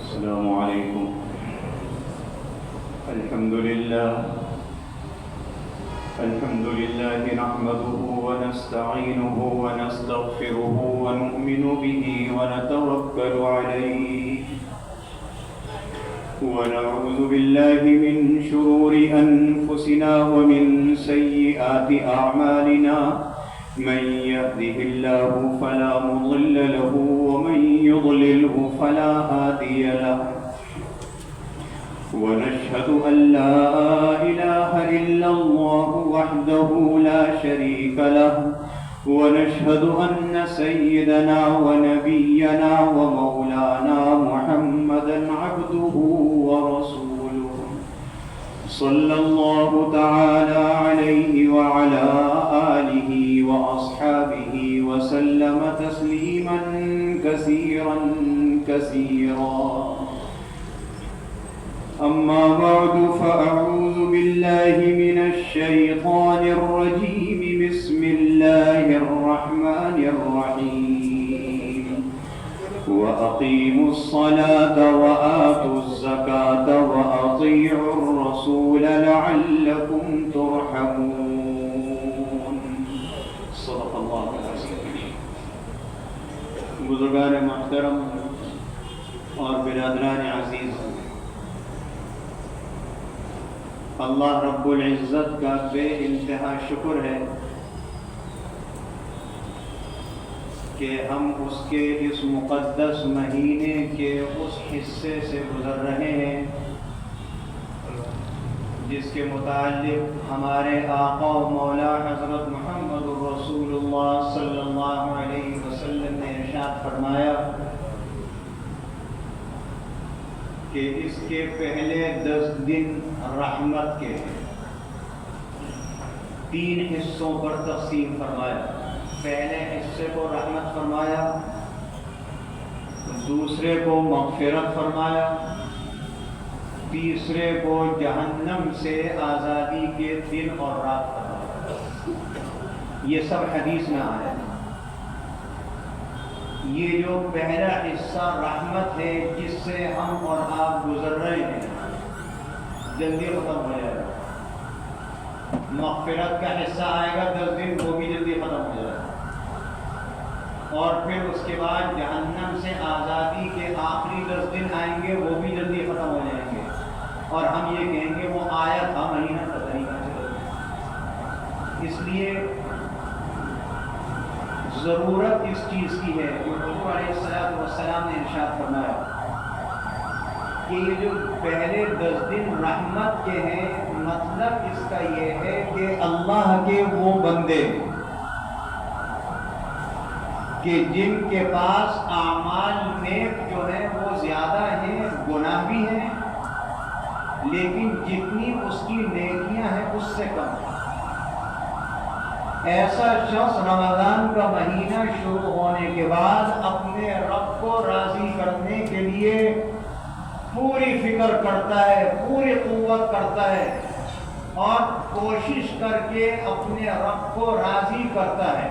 السلام عليكم. الحمد لله نحمده ونستعينه ونستغفره ونؤمن به ونتوكل عليه ونعوذ بالله من شرور أنفسنا ومن سيئات أعمالنا. من يهده الله فلا مضل له ومن يضلله فلا هادي له. ونشهد أن لا إله إلا الله وحده لا شريك له. ونشهد أن سيدنا ونبينا ومولانا محمدا عبده ورسوله صلى الله تعالى عليه وعلى آله وأصحابه وسلم تسليما كثيرا كثيرا. أما بعد فأعوذ بالله من الشيطان الرجيم. بسم الله الرحمن الرحيم. وأقيموا الصلاة وآتوا الزكاة وأطيعوا الرسول لعلكم ترحمون. صدق الله العظيم. بزرگان محترم اور برادران عزیز، اللہ رب العزت کا بے انتہا شکر ہے کہ ہم اس کے اس مقدس مہینے کے اس حصے سے گزر رہے ہیں جس کے متعلق ہمارے آقا و مولا حضرت محمد رسول اللہ صلی اللہ علیہ وسلم نے ارشاد فرمایا کہ اس کے پہلے 10 دن رحمت کے ہیں. 3 حصوں پر تقسیم فرمایا. پہلے حصے کو رحمت فرمایا، دوسرے کو مغفرت فرمایا، تیسرے کو جہنم سے آزادی کے دن اور رات فرمایا. یہ سب حدیث میں آیا. یہ جو پہلا حصہ رحمت ہے جس سے ہم اور آپ گزر رہے ہیں، جلدی ختم ہو جائے گا. مغفرت کا حصہ آئے گا 10 دن، وہ بھی جلدی ختم ہو جائے گا. اور پھر اس کے بعد جہنم سے آزادی کے آخری 10 دن آئیں گے، وہ بھی جلدی ختم ہو جائیں گے. اور ہم یہ کہیں گے وہ آیا تھا مہینہ پتہ نہیں کہاں چلا گیا. اس لیے ضرورت اس چیز کی ہے جو حضور علیہ السلام نے ارشاد فرمایا کہ یہ جو پہلے 10 دن رحمت کے ہیں، مطلب اس کا یہ ہے کہ اللہ کے وہ بندے کہ جن کے پاس اعمال نیک جو ہیں وہ زیادہ ہیں، گناہ بھی ہیں، لیکن جتنی اس کی نیکیاں ہیں اس سے کم ہیں. ایسا شخص رمضان کا مہینہ شروع ہونے کے بعد اپنے رب کو راضی کرنے کے لیے پوری فکر کرتا ہے، پوری قوت کرتا ہے اور کوشش کر کے اپنے رب کو راضی کرتا ہے،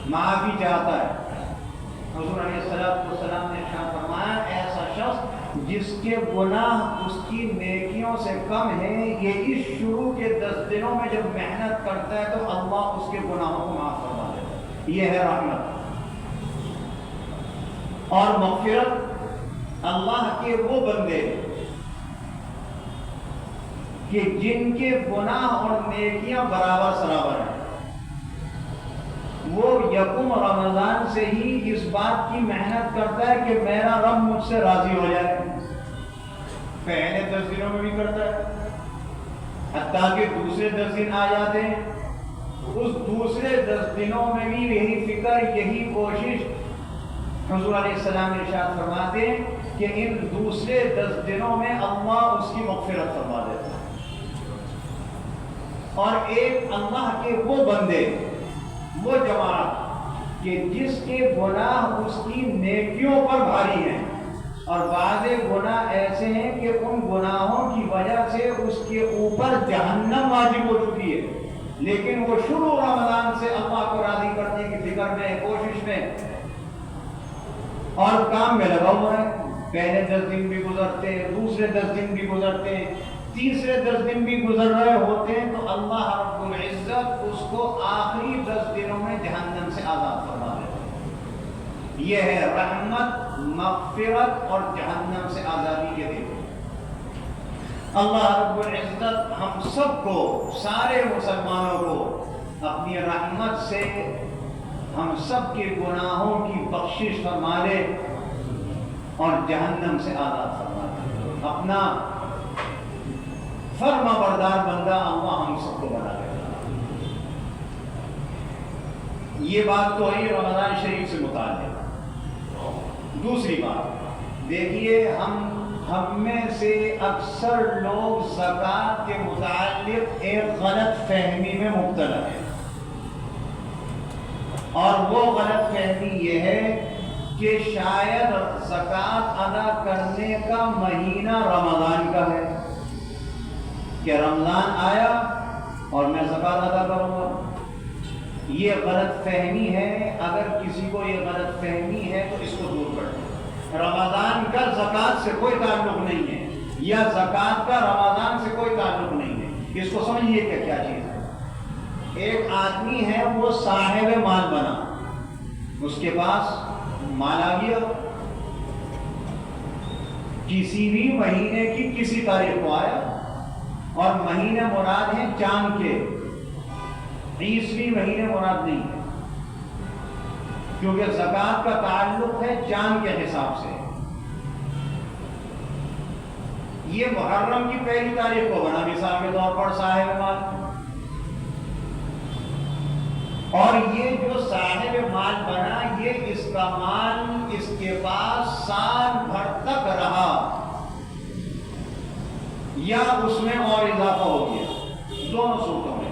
معافی چاہتا ہے. حضور علیہ السلام نے ارشاد فرمایا ایسا شخص جس کے گناہ اس کی نیکیوں سے کم ہیں، یہ اس شروع کے 10 دنوں میں جب محنت کرتا ہے تو اللہ اس کے گناہوں کو معاف فرما دیتا ہے. یہ ہے رحمت. اور مغفرت اللہ کے وہ بندے کہ جن کے گناہ اور نیکیاں برابر سرابر ہیں، وہ یکم رمضان سے ہی اس بات کی محنت کرتا ہے کہ میرا رب مجھ سے راضی ہو جائے. پہلے 10 دنوں میں بھی کرتا ہے، حتیٰ کہ دوسرے 10 دن آ جاتے ہیں، اس دوسرے 10 دنوں میں بھی یہی فکر، یہی کوشش. حضور علیہ السلام ارشاد فرماتے ہیں کہ ان دوسرے 10 دنوں میں اللہ اس کی مغفرت فرما دیتا ہے. اور ایک اللہ کے وہ بندے، وہ جماعت کہ جس کے گناہ اس کی نیکیوں پر بھاری ہیں، اور بعض گناہ ایسے ہیں کہ ان گناہوں کی وجہ سے اس کے اوپر جہنم واجب ہو چکی ہے، لیکن وہ شروع رمضان سے اللہ کو راضی کرنے کی فکر میں، کوشش میں اور کام میں لگا ہوا ہے. پہلے 10 دن بھی گزرتے، دوسرے 10 دن بھی گزرتے، تیسرے 10 دن بھی گزر رہے ہوتے ہیں تو اللہ رب العزت اس کو آخری 10 دنوں میں جہنم سے آزاد فرما دیتے ہیں۔ یہ ہے رحمت، مغفرت اور جہنم سے آزادی کے دن۔ اللہ رب العزت ہم سب کو، سارے مسلمانوں کو اپنی رحمت سے ہم سب کے گناہوں کی بخشش فرما دے اور جہنم سے آزاد فرما دے۔ اپنا فرما بردار بندہ اللہ ہم سب کو بنا دے۔ یہ بات تو ہے رمضان شریف سے متعلق۔ دوسری بات دیکھیے، ہم میں سے اکثر لوگ زکوٰۃ کے متعلق ایک غلط فہمی میں مبتلا ہیں، اور وہ غلط فہمی یہ ہے کہ شاید زکوٰۃ ادا کرنے کا مہینہ رمضان کا ہے، کہ رمضان آیا اور میں زکوٰۃ ادا کروں گا۔ یہ غلط فہمی ہے۔ اگر کسی کو یہ غلط فہمی ہے تو اس کو دور کر دیں۔ رمضان کا زکوٰۃ سے کوئی تعلق نہیں ہے، یا زکوٰۃ کا رمضان سے کوئی تعلق نہیں ہے۔ اس کو سمجھیے کہ کیا چیز ہے۔ ایک آدمی ہے، وہ صاحب مال بنا، اس کے پاس مال آ گیا، کسی بھی مہینے کی کسی تاریخ کو آیا، اور مہینے مراد ہیں چاند کے، عیسوی مہینے مراد نہیں ہے، کیونکہ زکوٰۃ کا تعلق ہے چاند کے حساب سے۔ یہ محرم کی پہلی تاریخ کو بنا، مثال کے طور پر صاحب مال، اور یہ جو صاحب مال بنا، یہ اس کا مال اس کے پاس سال بھر تک رہا، یا اس میں اور اضافہ ہو گیا، دونوں صورتوں میں۔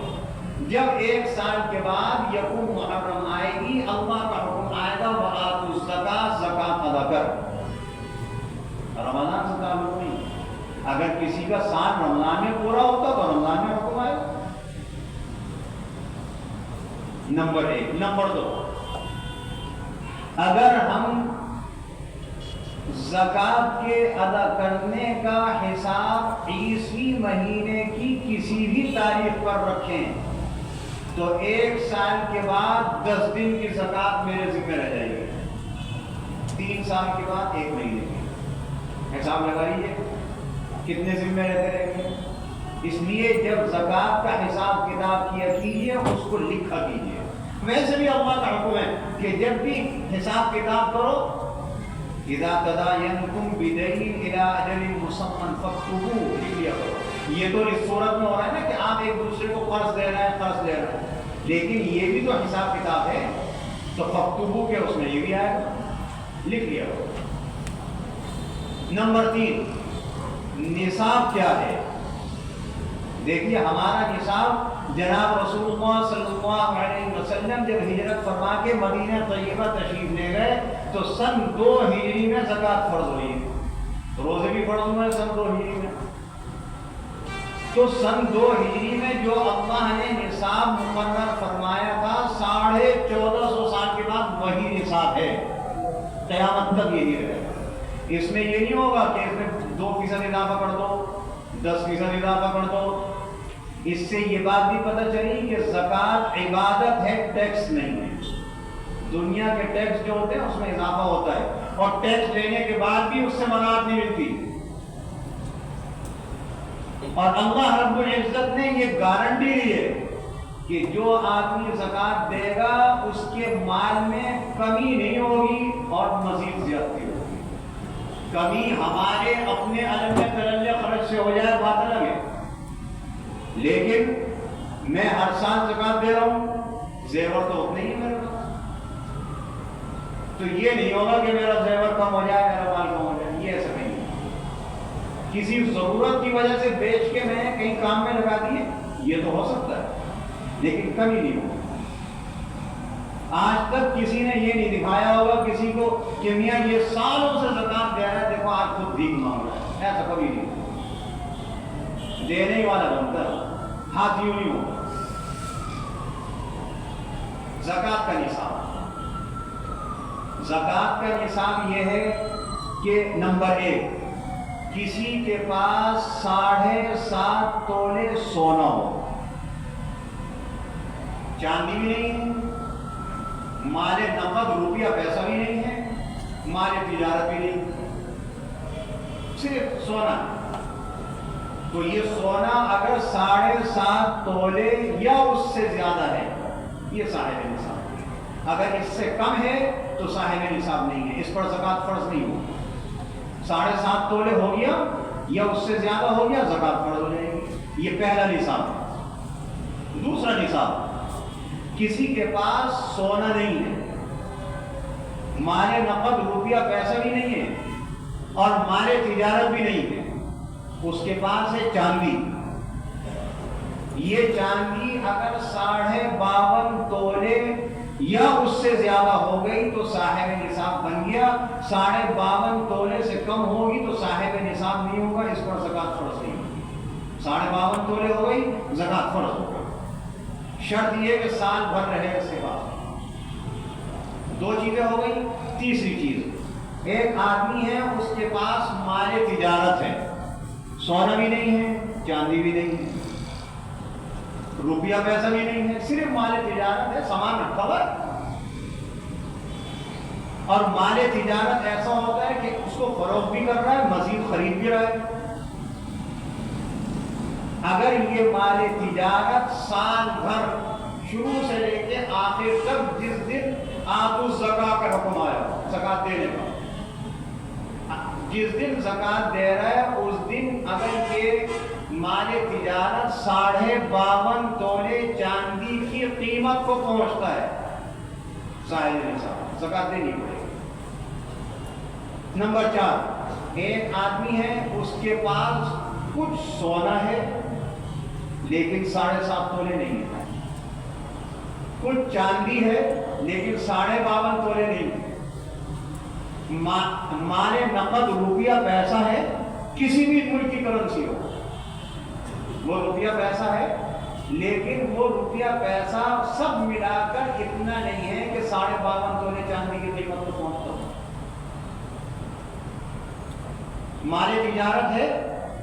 جب ایک سال کے بعد یکم محرم آئے گی، اللہ کا حکم آئے گا وَآتُوا الزَّکَاۃَ، زکات ادا کر۔ رمضان سے تعلق نہیں۔ اگر کسی کا سال رمضان میں پورا ہوتا تو رمضان میں حکم آئے گا۔ نمبر 1۔ نمبر 2، اگر ہم زکوٰۃ کے ادا کرنے کا حساب عیسوی مہینے کی کسی بھی تاریخ پر رکھیں تو ایک سال کے بعد 10 دن کی زکوٰۃ میرے ذمہ رہ جائے گی، 3 سال کے بعد 1 مہینے کی حساب لگائیے کتنے ذمہ رہتے رہیں گے۔ اس لیے جب زکوٰۃ کا حساب کتاب کیا کیجیے، اس کو لکھا کیجیے۔ ویسے بھی اللہ کا حکم ہے کہ جب بھی حساب کتاب کرو، اذا تداینتم بدین الی اجل مسمى فاکتبوہ، لکھ لیا کرو۔ یہ تو اس صورت میں ہو رہا ہے نا کہ آپ ایک دوسرے کو قرض دے رہے ہیں، قرض لے رہے ہیں، لیکن یہ بھی تو حساب کتاب ہے، تو فاکتبوہ کے اس میں یہ بھی آئے گا، لکھ لیا کرو۔ نمبر 3، نصاب کیا ہے؟ دیکھیے، ہمارا نصاب جناب رسول اللہ صلی اللہ علیہ وسلم جب ہجرت فرما کے مدینہ طیبہ تشریف لے گئے تو سن 2 ہجری میں زکوٰۃ فرض ہوئی ہے۔ روزے بھی فرض ہوئے سن 2 ہجری میں۔ تو سن 2 ہجری میں جو اللہ نے نصاب مقرر فرمایا تھا، 1450 سال کے بعد وہی نصاب ہے، قیامت تک یہی رہے گا۔ اس میں یہ نہیں ہوگا کہ اس میں 2% اضافہ کر دو، 10% اضافہ کر دو۔ اس سے یہ بات بھی پتہ چلی کہ زکوٰۃ عبادت ہے، ٹیکس نہیں ہے۔ دنیا کے ٹیکس جو ہوتے ہیں اس میں اضافہ ہوتا ہے، اور ٹیکس لینے کے بعد بھی اس سے مناعت نہیں ملتی۔ اور اللہ رب العزت نے یہ گارنٹی لی ہے کہ جو آدمی زکوٰۃ دے گا اس کے مال میں کمی نہیں ہوگی اور مزید زیادتی ہوگی۔ کمی ہمارے اپنے علم تلل خرچ سے ہو جائے بات الگ ہے، لیکن میں ہر سال زکوٰۃ دے رہا ہوں، زیور تو اتنے ہی میرے پاس، تو یہ نہیں ہوگا کہ میرا زیور کم ہو جائے، میرا مال کم ہو جائے، یہ ایسا نہیں ہے۔ کسی ضرورت کی وجہ سے بیچ کے میں کہیں کام میں لگا دیے، یہ تو ہو سکتا ہے، لیکن کمی نہیں ہوگی۔ آج تک کسی نے یہ نہیں دکھایا ہوگا کسی کو کہ میاں یہ سالوں سے زکوٰۃ دے رہا ہے، دیکھو آج خود بھیک مانگ رہا ہے، ایسا کبھی نہیں ہوگا۔ دینے ہی والا بنتا ہے، ہاتھ یوں نہیں ہوگا۔ زکوٰۃ کا نصاب، زکوٰۃ کا نصاب یہ ہے کہ نمبر 1 کسی کے پاس 7.5 تولے سونا ہو، چاندی بھی نہیں ہے، مال نقد روپیہ پیسہ بھی نہیں ہے، مال تجارت بھی نہیں ہے، صرف سونا. تو یہ سونا اگر 7.5 تولے یا اس سے زیادہ ہے یہ صاحب نصاب. اگر اس سے کم ہے تو صاحب نصاب نہیں ہے، اس پر زکوٰۃ فرض نہیں ہوگی. 7.5 تولے ہو گیا یا اس سے زیادہ ہو گیا زکوٰۃ فرض ہو جائے گی. یہ پہلا نصاب ہے. دوسرا نصاب، کسی کے پاس سونا نہیں ہے، مال نقد روپیہ پیسہ بھی نہیں ہے اور مال تجارت بھی نہیں ہے، اس کے پاس ہے چاندی. یہ چاندی اگر 52.5 تولے یا اس سے زیادہ ہو گئی تو صاحب نصاب بن گیا. 52.5 تولے سے کم ہوگی تو صاحب نصاب نہیں ہوگا، اس پر زکوٰۃ فرض نہیں ہوگی. 52.5 تولے ہو گئی زکوٰۃ فرض ہوگا. شرط یہ کہ سال بھر رہے اس کے بعد. 2 چیزیں ہو گئی. تیسری چیز، ایک آدمی ہے اس کے پاس مال تجارت ہے، سونا بھی نہیں ہے، چاندی بھی نہیں ہے، روپیہ پیسہ بھی نہیں ہے، صرف مال تجارت ہے، سامان رکھا ہوا. اور مال تجارت ایسا ہوتا ہے کہ اس کو فروخت بھی کر رہا ہے، مزید خرید بھی رہا ہے. اگر یہ مال تجارت سال بھر شروع سے لے کے آخر تک جس دن آتو الزکاۃ کا حکم آیا، زکوٰۃ دینے کا، جس دن زکوٰۃ دے رہا ہے اس دن اگر یہ مال تجارت 52.5 تولے چاندی کی قیمت کو پہنچتا ہے، صاحب نصاب زکوٰۃ دینی پڑے گی. نمبر 4، ایک آدمی ہے اس کے پاس کچھ سونا ہے لیکن 7.5 تولے نہیں ہے، کچھ چاندی ہے لیکن 52.5 تولے نہیں ہے، مال نقد روپیہ پیسہ ہے، کسی بھی ملک کی کرنسی ہو، وہ روپیہ پیسہ ہے لیکن وہ روپیہ پیسہ سب ملا کر اتنا نہیں ہے کہ 52.5 تولے چاندی کی قیمت کو پہنچتا ہو. مال تجارت ہے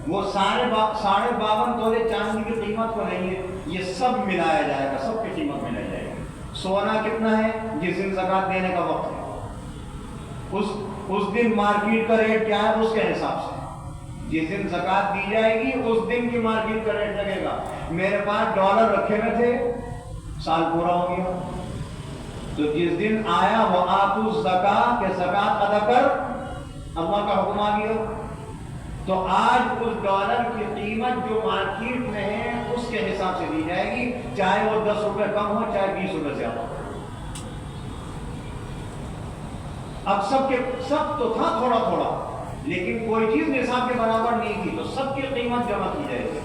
وہ 52.5 تولے چاندی کی قیمت کو نہیں ہے، یہ سب ملایا جائے گا، سب کی قیمت ملائی جائے گی. سونا کتنا ہے جس دن زکوٰۃ دینے کا وقت ہے، اس دن مارکیٹ کا ریٹ کیا ہے اس کے حساب سے جس دن زکوٰۃ دی جائے گی اس دن کی مارکیٹ کا ریٹ لگے گا. میرے پاس ڈالر رکھے ہوئے تھے، سال پورا ہو گیا تو جس دن آیا وہ آتو الزکاۃ کہ زکوٰۃ ادا کر، اللہ کا حکم آ گیا. تو آج اس ڈالر کی قیمت جو مارکیٹ میں ہے اس کے حساب سے دی جائے گی، چاہے وہ 10 روپے کم ہو چاہے 20 روپے زیادہ ہو. اب سب تو تھا تھوڑا تھوڑا، لیکن کوئی چیز نصاب کے برابر نہیں تھی، تو سب کی قیمت جمع کی جائے گی.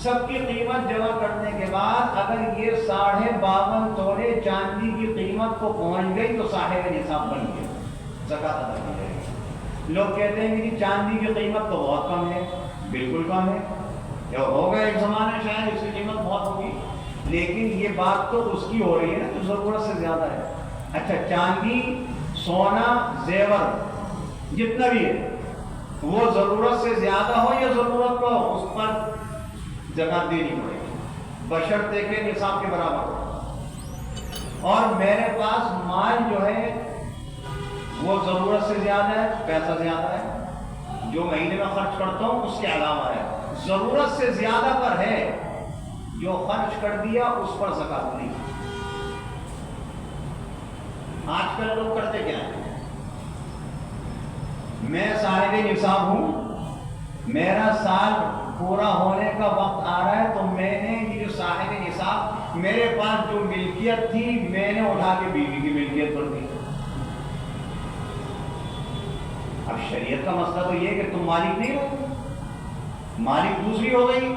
سب کی قیمت جمع کرنے کے بعد اگر یہ 52.5 تولے چاندی کی قیمت کو پہنچ گئی تو صاحب نصاب بن گیا، زکوٰۃ ادا کی جائے گی. لوگ کہتے ہیں کہ چاندی کی قیمت تو بہت کم ہے، بالکل کم ہے، یا ہوگا ایک زمانے شاید اس کی قیمت بہت ہوگی، لیکن یہ بات تو اس کی ہو رہی ہے نا تو ضرورت سے زیادہ ہے. اچھا، چاندی، سونا، زیور جتنا بھی ہے وہ ضرورت سے زیادہ ہو یا ضرورت کو اس پر زکوٰۃ دینی پڑے گی، بشرطے کے نصاب کے برابر ہو. اور میرے پاس مال جو ہے وہ ضرورت سے زیادہ ہے، پیسہ زیادہ ہے، جو مہینے میں خرچ کرتا ہوں اس کے علاوہ ہے، ضرورت سے زیادہ پر ہے، جو خرچ کر دیا اس پر زکوٰۃ نہیں. آج کل لوگ کرتے کیا ہیں، میں صاحب نصاب ہوں، میرا سال پورا ہونے کا وقت آ رہا ہے تو میں نے یہ جو صاحب نصاب میرے پاس جو ملکیت تھی میں نے اٹھا کے بیوی کی ملکیت کر دی. اب شریعت کا مسئلہ تو یہ کہ تم مالک نہیں ہو، مالک دوسری ہو گئی،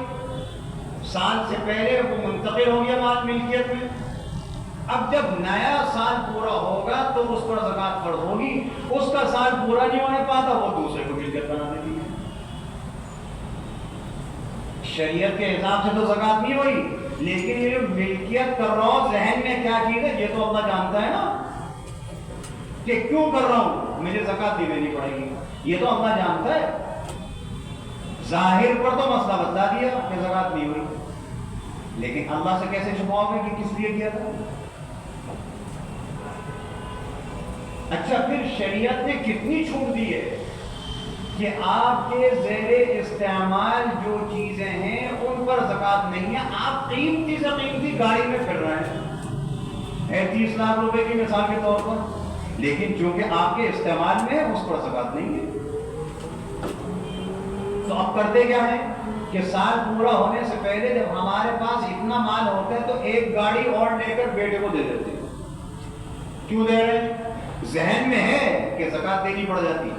سال سے پہلے وہ منتقل ہو گیا مال ملکیت میں. اب جب نیا سال پورا ہوگا تو اس پر زکوٰۃ فرض ہوگی، اس کا سال پورا نہیں ہونے پاتا وہ دوسرے کو ملکیت بنا دیتی ہے. شریعت کے حساب سے تو زکوٰۃ نہیں ہوئی، لیکن یہ جو ملکیت کر رہا ہوں ذہن میں کیا چیز ہے یہ تو اللہ جانتا ہے نا کہ کیوں کر رہا ہوں. مجھے زکات نہیں دینی پڑے گی. یہ تو اللہ جانتا ہے. ظاہر پر تو مسئلہ بتا دیا کہ زکات نہیں ہوئی, لیکن اللہ سے کیسے چھپاؤ گے کہ کس لیے کیا تھا؟ اچھا, پھر شریعت نے کتنی چھوٹ دی ہے کہ آپ کے زیر استعمال جو چیزیں ہیں ان پر زکات نہیں ہے. آپ قیمتی سے قیمتی گاڑی میں پھر رہے ہیں, 30 لاکھ روپے کی مثال کے طور پر, لیکن چونکہ آپ کے استعمال میں ہے اس پر زکات نہیں ہے. تو اب کرتے کیا ہے کہ سال پورا ہونے سے پہلے جب ہمارے پاس اتنا مال ہوتا ہے تو ایک گاڑی اور لے کر بیٹے کو دے دیتے ہیں. کیوں دے رہے ہیں؟ ذہن میں ہے کہ زکات دینی پڑ جاتی ہے,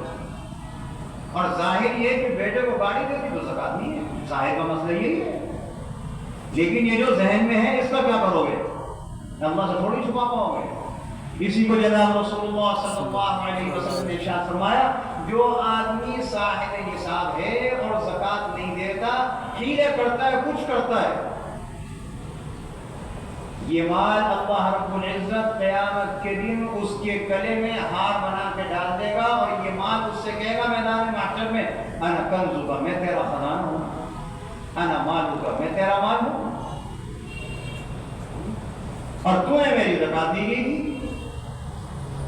اور ظاہر یہ کہ بیٹے کو گاڑی دیتی تو زکات نہیں ہے. ظاہر کا مسئلہ یہی ہے, لیکن یہ جو ذہن میں ہے اس کا کیا کرو گے؟ اللہ سے تھوڑی چھپا پاؤ گے. اسی کو جناب رسول اللہ صلی اللہ علیہ وسلم نے ارشاد فرمایا, جو آدمی صاحب نصاب ہے اور زکات نہیں دیتا, ہیلے کرتا ہے, کچھ کرتا ہے, یہ مال اللہ رب العزت قیامت کے دن اس کے گلے میں ہار بنا کے ڈال دے گا, اور یہ مال اس سے کہے گا میدان محشر میں, انا کنزک, میں تیرا خزانہ ہوں, انا مالک, میں تیرا مال ہوں, اور تمہیں میری زکات دی گئی تھی.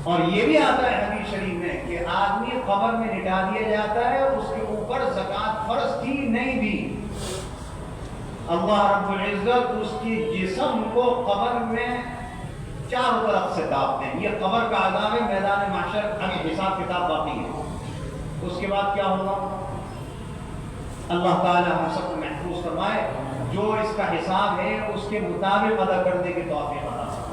اور یہ بھی آتا ہے حدیث شریف میں کہ آدمی قبر میں لٹا دیا جاتا ہے, اس کے اوپر زکات فرض تھی نہیں دی, اللہ رب العزت اس کی جسم کو قبر میں چاروں طرف سے دابتے ہیں. یہ قبر کا عذاب ہے, میدان محشر ابھی حساب کتاب باقی ہے. اس کے بعد کیا ہوگا؟ اللہ تعالی ہم سب کو محفوظ فرمائے, جو اس کا حساب ہے اس کے مطابق ادا کرنے کی توفیق عطا فرمائے.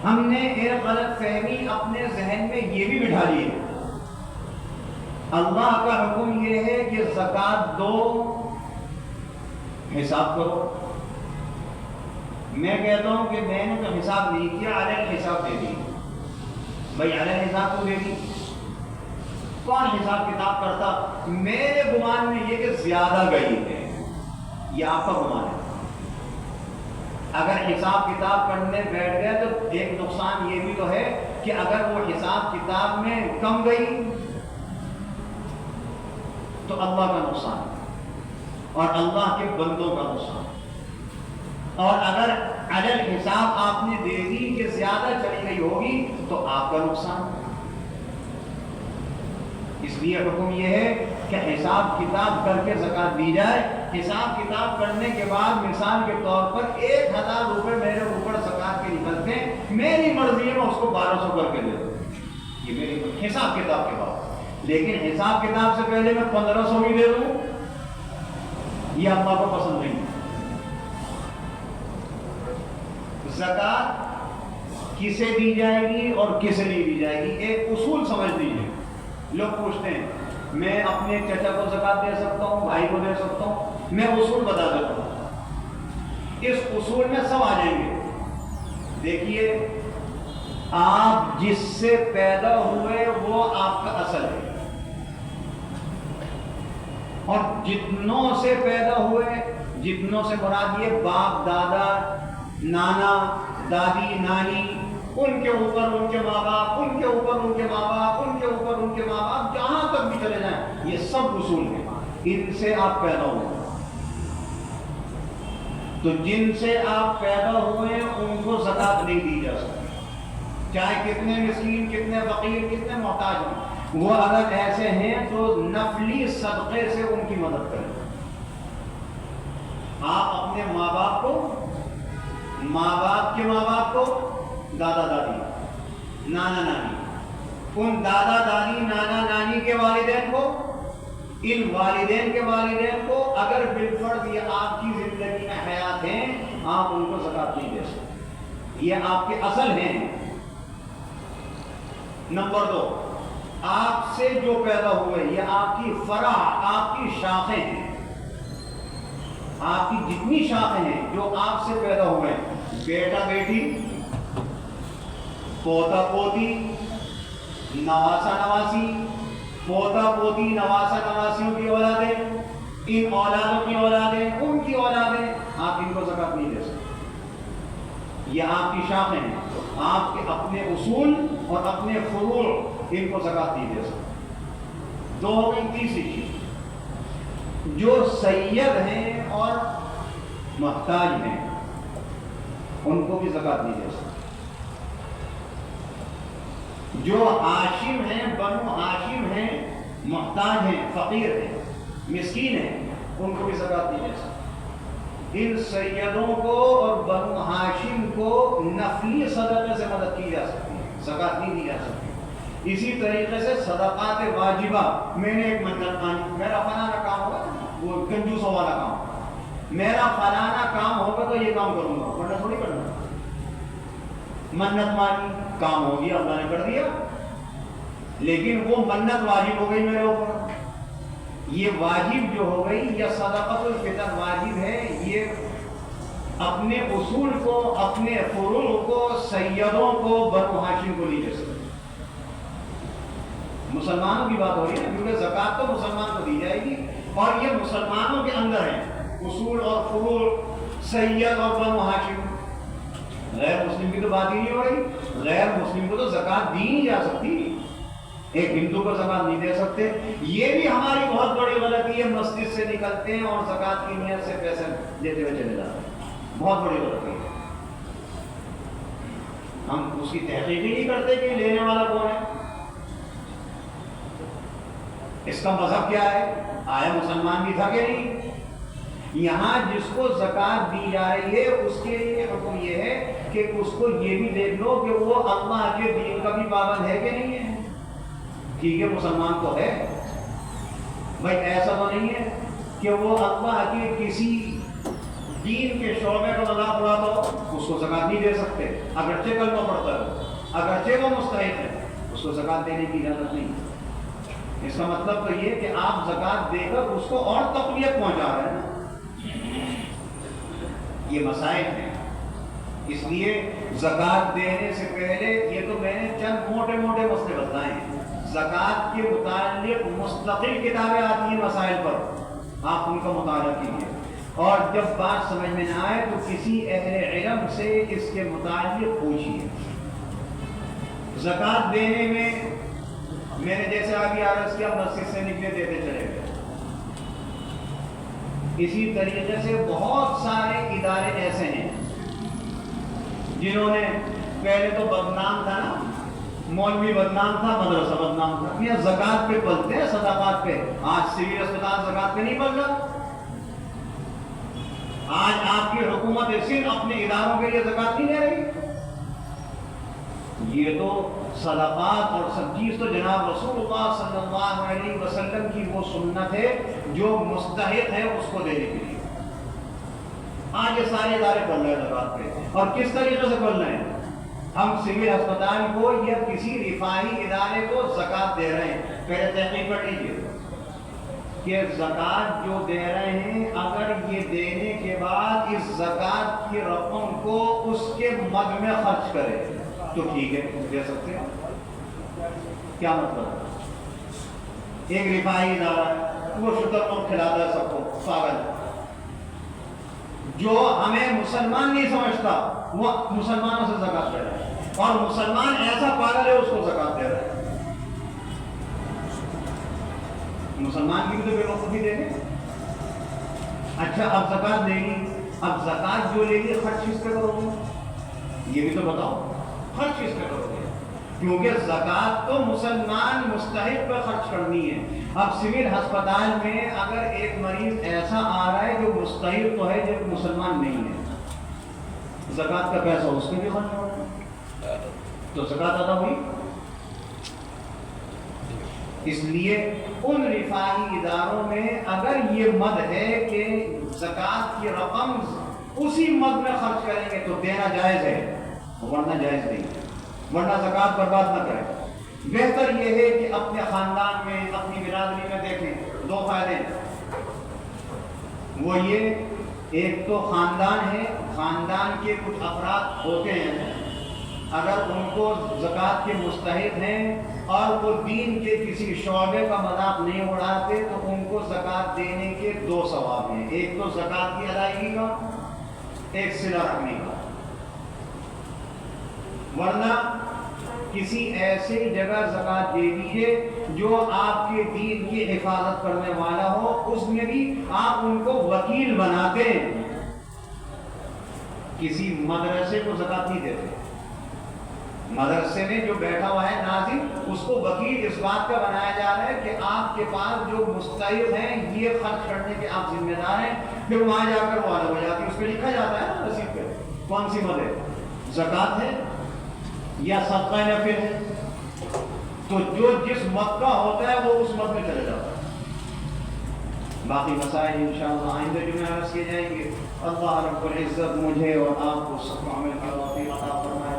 ہم نے ایک غلط فہمی اپنے ذہن میں یہ بھی بٹھا لی ہے, اللہ کا حکم یہ ہے کہ زکات دو, حساب کرو. میں کہتا ہوں کہ میں نے تو حساب نہیں کیا, علیہ حساب دے دی. بھائی علیہ حساب تو دے دی, کون حساب کتاب کرتا؟ میرے گمان میں یہ کہ زیادہ گئی ہے, یہ آپ کا گمان ہے. اگر حساب کتاب کرنے بیٹھ گئے تو ایک نقصان یہ بھی تو ہے کہ اگر وہ حساب کتاب میں کم گئی تو اللہ کا نقصان اور اللہ کے بندوں کا نقصان. اور اگر عدل حساب آپ نے دے دی کہ زیادہ چلی گئی ہوگی تو آپ کا نقصان. اس لیے حکم یہ ہے کہ حساب کتاب کر کے زکات دی جائے. حساب کتاب کرنے کے بعد مثال کے طور پر 1000 روپے میرے اوپر زکات کے نکلتے ہیں, میری مرضی ہے میں اس کو 1200 کر کے دے دوں, یہ میری حساب کتاب کے بعد. لیکن حساب کتاب سے پہلے میں 1500 بھی دے دوں, یہ اللہ کو پسند نہیں. زکات کسے دی جائے گی اور کسے نہیں دی جائے گی, ایک اصول سمجھ لیجیے. لوگ پوچھتے ہیں میں اپنے چچا کو زکات دے سکتا ہوں, بھائی کو دے سکتا ہوں. میں اصول بتا دیتا ہوں, اس اصول میں سب آ جائیں گے. دیکھیے, آپ جس سے پیدا ہوئے وہ آپ کا اصل ہے, اور جتنوں سے پیدا ہوئے, جتنوں سے مراد یہ باپ دادا نانا دادی نانی, ان کے اوپر ان کے ماں باپ, ان کے اوپر ان کے ماں باپ, ان کے اوپر ان کے ماں باپ, جہاں تک بھی چلے جائیں, یہ سب اصول ہیں. ان سے آپ پیدا ہوئے, تو جن سے آپ پیدا ہوئے ان کو زکات نہیں دی جا سکتی, چاہے کتنے مسکین, کتنے فقیر, کتنے محتاج ہوں. وہ اگر ایسے ہیں تو نفلی صدقے سے ان کی مدد کریں. آپ اپنے ماں باپ کو, ماں باپ کے ماں باپ کو, دادا دادی نانا نانی, ان دادا دادی نانا نانی کے والدین کو, ان والدین کے والدین کو اگر بالفرض یہ آپ کی زندگی میں حیات ہیں, آپ ان کو زکات نہیں دے سکتے, یہ آپ کے اصل ہیں. نمبر 2, آپ سے جو پیدا ہوئے یہ آپ کی فرع, آپ کی شاخیں ہیں. آپ کی جتنی شاخیں ہیں جو آپ سے پیدا ہوئے, بیٹا بیٹی, پوتا پوتی, نواسا نواسی, پوتا پوتی نواسا نواسیوں کی اولادیں, ان اولادوں کی اولادیں, ان کی اولادیں, آپ ان کو زکات نہیں دے سکتے. یہ آپ کی شاخیں ہیں. تو آپ کے اپنے اصول اور اپنے فروع ان کو زکات نہیں دے سکتے۔ دو ہو گئی۔ تیسری چیز، جو سید ہیں اور محتاج ہیں ان کو بھی زکات نہیں دے سکتے۔ جو ہاشم ہیں، بنو ہاشم ہیں، محتاج ہیں، فقیر ہیں، مسکین ہیں، ان کو بھی زکات نہیں دے سکتے۔ ان سیدوں کو اور بنو ہاشم کو نفلی صدقے سے مدد کی جا سکتی ہے، زکات نہیں دی جا سکتی۔ اسی طریقے سے صدقات واجبہ، میں نے ایک منت مانی، میرا فلانا کام ہوگا، وہ کنجوسوں والا کام ہوگا، میرا فلانا کام ہوگا تو یہ کام کروں گا، ورنہ تھوڑی کرنا۔ منت مانی، کام ہو گیا، اللہ نے کر دیا، لیکن وہ منت واجب ہو گئی میرے اوپر۔ یہ واجب جو ہو گئی، یا صدقۃ الفطر واجب ہے، یہ اپنے اصول کو، اپنے فروع کو، سیدوں کو، بنو ہاشم کو نہیں دے سکتے۔ مسلمانوں کی بات ہو رہی ہے، کیونکہ زکات تو مسلمان کو دی جائے گی، اور یہ مسلمانوں کے اندر ہیں اصول اور فروع، سید اور بنو ہاشم۔ غیر مسلم کی تو بات ہی نہیں ہو رہی۔ غیر مسلم کو تو زکات دی نہیں جا سکتی، ایک ہندو کو زکات نہیں دے سکتے۔ یہ بھی ہماری بہت بڑی غلطی ہے، مسجد سے نکلتے ہیں اور زکات کی نیت سے پیسے دیتے ہوئے چلے جاتے ہیں، بہت بڑی غلطی ہے۔ ہم اس کی تحقیق ہی نہیں کرتے کہ لینے والا کون ہے، اس کا مذہب کیا ہے، آیا مسلمان بھی تھا کہ نہیں۔ یہاں جس کو زکات دی جا رہی ہے اس کے لیے حکم یہ ہے کہ اس کو یہ بھی دیکھ لو کہ وہ اللہ کے دین کا بھی پابند ہے کہ نہیں ہے۔ ٹھیک ہے، مسلمان تو ہے بھائی، ایسا تو نہیں ہے کہ وہ اللہ کے کسی دین کے شعبے کا مذاق اڑا تو اس کو زکات نہیں دے سکتے، اگرچہ کلمہ پڑھتا ہے، اگرچہ وہ مستحق ہے، اس کو زکات دینے کی اجازت نہیں۔ اس کا مطلب تو یہ کہ آپ زکات دے کر اس کو اور تقویت پہنچا رہے ہیں۔ یہ مسائل ہیں، اس لیے زکات دینے سے پہلے یہ تو میں نے چند موٹے موٹے مسئلے بتائے ہیں۔ زکات کے متعلق مستقل کتابیں آتی ہیں مسائل پر، آپ ان کا مطالعہ کیجیے، اور جب بات سمجھ میں نہ آئے تو کسی اہل علم سے اس کے متعلق پوچھیے۔ زکات دینے میں نے جیسے آگے عرض کیا، مسجد سے نکلے دیتے چلے گئے۔ اسی طریقے سے بہت سارے ادارے ایسے ہیں جنہوں نے پہلے تو بدنام تھا نا، مولوی بدنام تھا، مدرسہ بدنام تھا، یہ زکات پہ پلتے ہیں، صدقات پہ۔ آج سول اسپتال زکات پہ نہیں پل رہا۔ آج آپ کی حکومت سندھ اپنے اداروں کے لیے زکات نہیں دے رہی۔ یہ تو صدقات اور سب چیز تو جناب رسول اللہ صلی اللہ علیہ وسلم کی وہ سنت ہے جو مستحق ہے اس کو دینے کے لیے۔ آج یہ سارے ادارے پڑھ رہے ہیں زکات پہ، اور کس طریقے سے پڑھ رہے ہیں؟ ہم سول اسپتال کو یا کسی رفاہی ادارے کو زکات دے رہے ہیں، پہلے تحقیق کر لیجیے کہ زکات جو دے رہے ہیں، اگر یہ دینے کے بعد اس زکات کی رقم کو اس کے مد میں خرچ کرے تو ٹھیک ہے، دے سکتے ہیں۔ کیا مطلب؟ ایک رفاہی ادارہ وہ شکر کو کھلاتا ہے سب کو، پاگل جو ہمیں مسلمان نہیں سمجھتا وہ مسلمانوں سے زکات دے رہا ہے، اور مسلمان ایسا پاگل ہے اس کو زکات دے رہا ہے۔ مسلمان کی بھی تو بے وقوفی دے گے۔ اچھا، اب زکات لے لی، اب زکات جو لے لی خرچ کس پہ کرو گے؟ یہ بھی تو بتاؤ، خرچ کس پہ کرو گے؟ کیونکہ زکات تو مسلمان مستحق پہ خرچ کرنی ہے۔ اب سول ہسپتال میں اگر ایک مریض ایسا آ رہا ہے جو مستحق تو ہے، جو مسلمان نہیں ہے، زکات کا پیسہ اس پہ بھی خرچ ہو رہا ہے، تو زکات ادا ہوئی۔ اس لیے ان رفاہی اداروں میں اگر یہ مد ہے کہ زکات کی رقم اسی مد میں خرچ کریں گے تو دینا جائز ہے، ورنہ جائز نہیں، ورنہ زکات برباد نہ کریں۔ بہتر یہ ہے کہ اپنے خاندان میں، اپنی برادری میں دیکھیں، دو فائدے ہیں۔ وہ یہ، ایک تو خاندان ہے، خاندان کے کچھ افراد ہوتے ہیں، اگر ان کو زکات کے مستحق ہیں اور وہ دین کے کسی شعبے کا مذاق نہیں اڑاتے تو ان کو زکات دینے کے دو ثواب ہیں، ایک تو زکات کی ادائیگی کا، ایک صلہ رحمی کا۔ ورنہ کسی ایسی جگہ زکات دے دیجیے جو آپ کے دین کی حفاظت کرنے والا ہو، اس میں بھی آپ ان کو وکیل بناتے ہیں۔ کسی مدرسے کو زکات نہیں دیتے، مدرسے میں جو بیٹھا ہوا ہے ناظم، اس کو وکیل اس بات کا بنایا جا رہا ہے کہ آپ کے پاس جو مستحق ہیں یہ خرچ کرنے کے آپ ذمہ دار ہیں، پھر وہاں جا کر وہ الگ ہو جاتی ہے، اس پہ لکھا جاتا ہے نا رسید پہ کون سی مد ہے، زکات ہے یا صدقہ نفل ہے، تو جو جس مد کا ہوتا ہے وہ اس مد میں چلے جاتا ہے۔ باقی مسائل انشاءاللہ آئندہ جمعہ عرض کیے جائیں گے۔ اللہ رب العزت مجھے اور آپ کو سب کو عمل کا توفیق عطا فرمائے۔